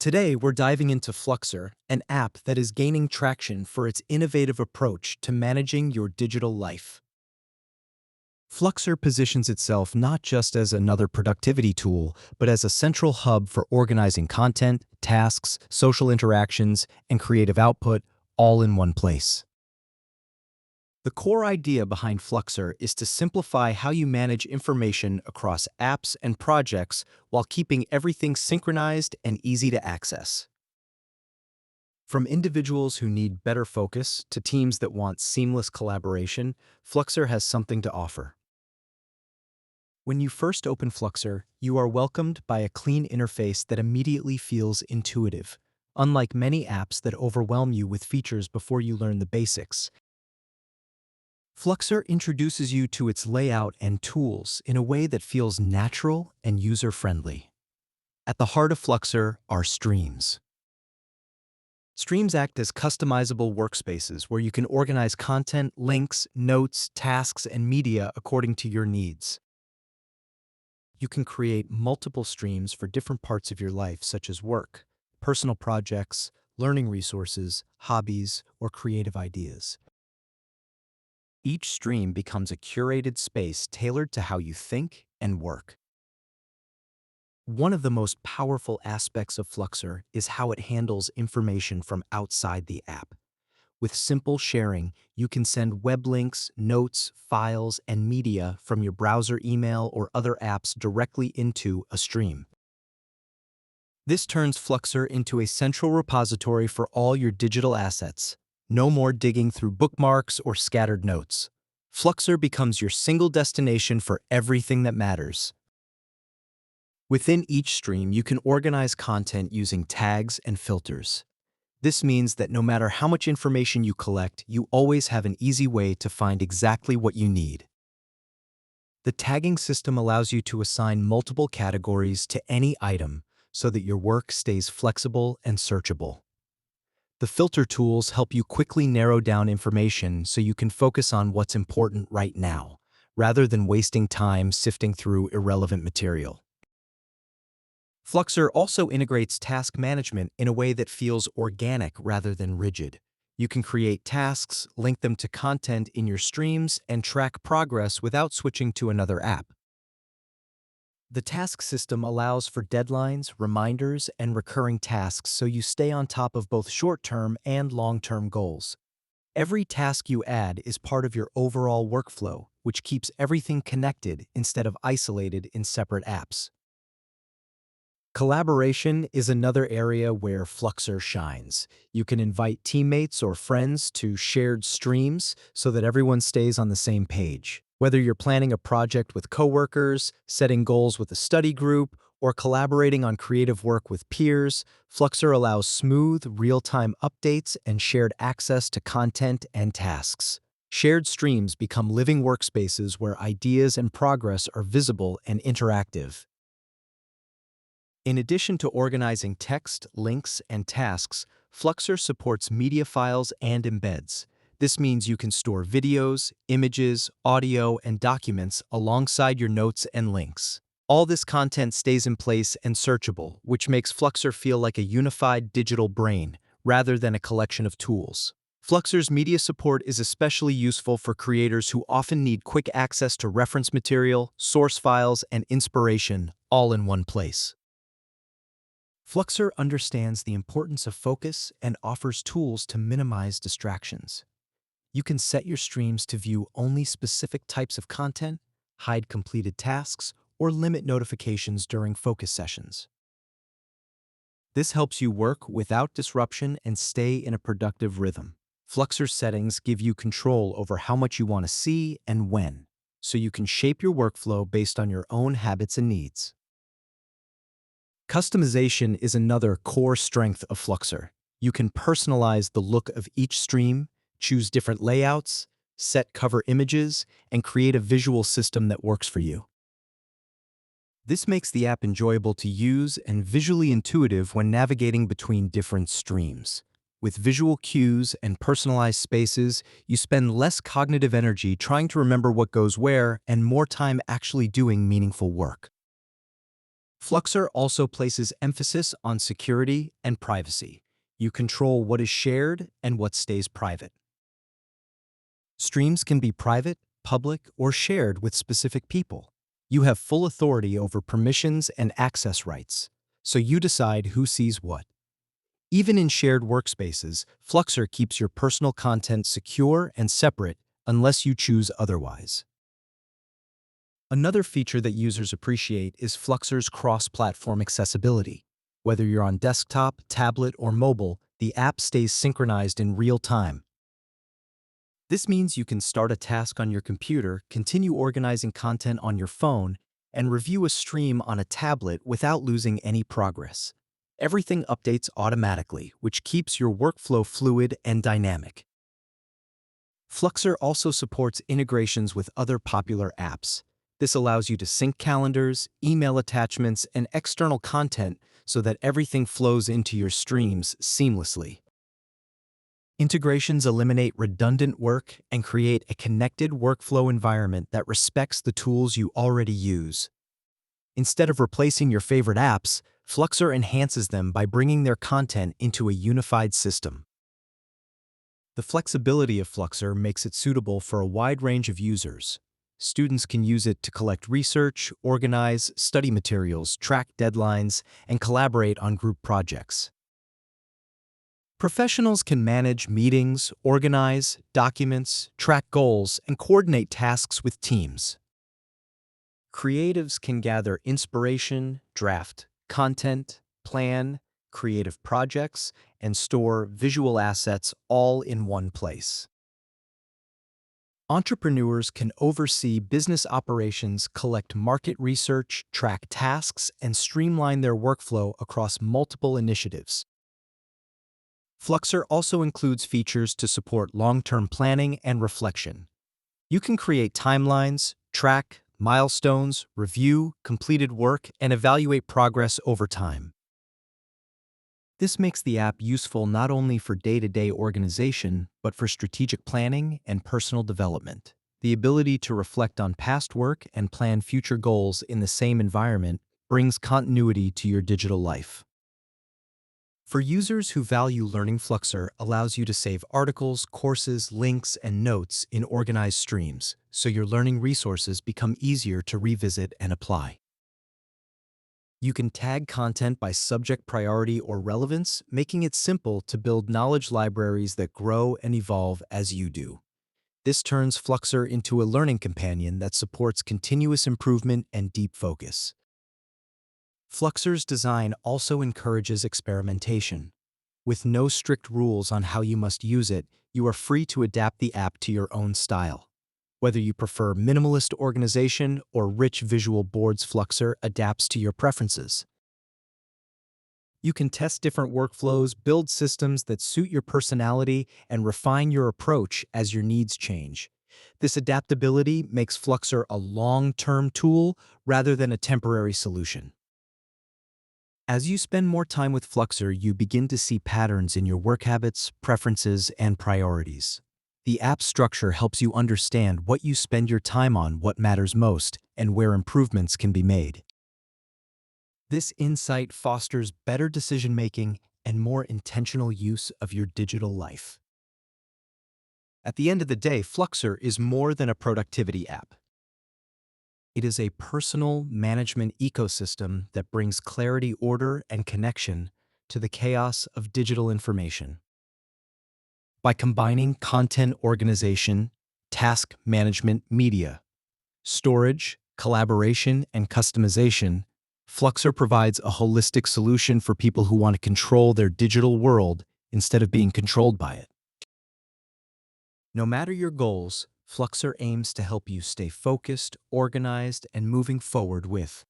Today, we're diving into Fluxer, an app that is gaining traction for its innovative approach to managing your digital life. Fluxer positions itself not just as another productivity tool, but as a central hub for organizing content, tasks, social interactions, and creative output all in one place. The core idea behind Fluxer is to simplify how you manage information across apps and projects while keeping everything synchronized and easy to access. From individuals who need better focus to teams that want seamless collaboration, Fluxer has something to offer. When you first open Fluxer, you are welcomed by a clean interface that immediately feels intuitive, unlike many apps that overwhelm you with features before you learn the basics. Fluxer introduces you to its layout and tools in a way that feels natural and user-friendly. At the heart of Fluxer are streams. Streams act as customizable workspaces where you can organize content, links, notes, tasks, and media according to your needs. You can create multiple streams for different parts of your life, such as work, personal projects, learning resources, hobbies, or creative ideas. Each stream becomes a curated space tailored to how you think and work. One of the most powerful aspects of Fluxer is how it handles information from outside the app. With simple sharing, you can send web links, notes, files, and media from your browser email or other apps directly into a stream. This turns Fluxer into a central repository for all your digital assets. No more digging through bookmarks or scattered notes. Fluxer becomes your single destination for everything that matters. Within each stream, you can organize content using tags and filters. This means that no matter how much information you collect, you always have an easy way to find exactly what you need. The tagging system allows you to assign multiple categories to any item so that your work stays flexible and searchable. The filter tools help you quickly narrow down information so you can focus on what's important right now, rather than wasting time sifting through irrelevant material. Fluxer also integrates task management in a way that feels organic rather than rigid. You can create tasks, link them to content in your streams, and track progress without switching to another app. The task system allows for deadlines, reminders, and recurring tasks so you stay on top of both short-term and long-term goals. Every task you add is part of your overall workflow, which keeps everything connected instead of isolated in separate apps. Collaboration is another area where Fluxer shines. You can invite teammates or friends to shared streams so that everyone stays on the same page. Whether you're planning a project with coworkers, setting goals with a study group, or collaborating on creative work with peers, Fluxer allows smooth, real-time updates and shared access to content and tasks. Shared streams become living workspaces where ideas and progress are visible and interactive. In addition to organizing text, links, and tasks, Fluxer supports media files and embeds. This means you can store videos, images, audio, and documents alongside your notes and links. All this content stays in place and searchable, which makes Fluxer feel like a unified digital brain, rather than a collection of tools. Fluxer's media support is especially useful for creators who often need quick access to reference material, source files, and inspiration, all in one place. Fluxer understands the importance of focus and offers tools to minimize distractions. You can set your streams to view only specific types of content, hide completed tasks, or limit notifications during focus sessions. This helps you work without disruption and stay in a productive rhythm. Fluxer's settings give you control over how much you want to see and when, so you can shape your workflow based on your own habits and needs. Customization is another core strength of Fluxer. You can personalize the look of each stream, choose different layouts, set cover images, and create a visual system that works for you. This makes the app enjoyable to use and visually intuitive when navigating between different streams. With visual cues and personalized spaces, you spend less cognitive energy trying to remember what goes where and more time actually doing meaningful work. Fluxer also places emphasis on security and privacy. You control what is shared and what stays private. Streams can be private, public, or shared with specific people. You have full authority over permissions and access rights, so you decide who sees what. Even in shared workspaces, Fluxer keeps your personal content secure and separate unless you choose otherwise. Another feature that users appreciate is Fluxer's cross-platform accessibility. Whether you're on desktop, tablet, or mobile, the app stays synchronized in real time. This means you can start a task on your computer, continue organizing content on your phone, and review a stream on a tablet without losing any progress. Everything updates automatically, which keeps your workflow fluid and dynamic. Fluxer also supports integrations with other popular apps. This allows you to sync calendars, email attachments, and external content so that everything flows into your streams seamlessly. Integrations eliminate redundant work and create a connected workflow environment that respects the tools you already use. Instead of replacing your favorite apps, Fluxer enhances them by bringing their content into a unified system. The flexibility of Fluxer makes it suitable for a wide range of users. Students can use it to collect research, organize, study materials, track deadlines, and collaborate on group projects. Professionals can manage meetings, organize documents, track goals, and coordinate tasks with teams. Creatives can gather inspiration, draft content, plan creative projects, and store visual assets all in one place. Entrepreneurs can oversee business operations, collect market research, track tasks, and streamline their workflow across multiple initiatives. Fluxer also includes features to support long-term planning and reflection. You can create timelines, track milestones, review completed work, and evaluate progress over time. This makes the app useful not only for day-to-day organization, but for strategic planning and personal development. The ability to reflect on past work and plan future goals in the same environment brings continuity to your digital life. For users who value learning, Fluxer allows you to save articles, courses, links, and notes in organized streams, so your learning resources become easier to revisit and apply. You can tag content by subject priority or relevance, making it simple to build knowledge libraries that grow and evolve as you do. This turns Fluxer into a learning companion that supports continuous improvement and deep focus. Fluxer's design also encourages experimentation. With no strict rules on how you must use it, you are free to adapt the app to your own style. Whether you prefer minimalist organization or rich visual boards, Fluxer adapts to your preferences. You can test different workflows, build systems that suit your personality, and refine your approach as your needs change. This adaptability makes Fluxer a long-term tool rather than a temporary solution. As you spend more time with Fluxer, you begin to see patterns in your work habits, preferences, and priorities. The app structure helps you understand what you spend your time on, what matters most, and where improvements can be made. This insight fosters better decision-making and more intentional use of your digital life. At the end of the day, Fluxer is more than a productivity app. It is a personal management ecosystem that brings clarity, order, and connection to the chaos of digital information. By combining content organization, task management, media, storage, collaboration, and customization, Fluxer provides a holistic solution for people who want to control their digital world instead of being controlled by it. No matter your goals, Fluxer aims to help you stay focused, organized, and moving forward with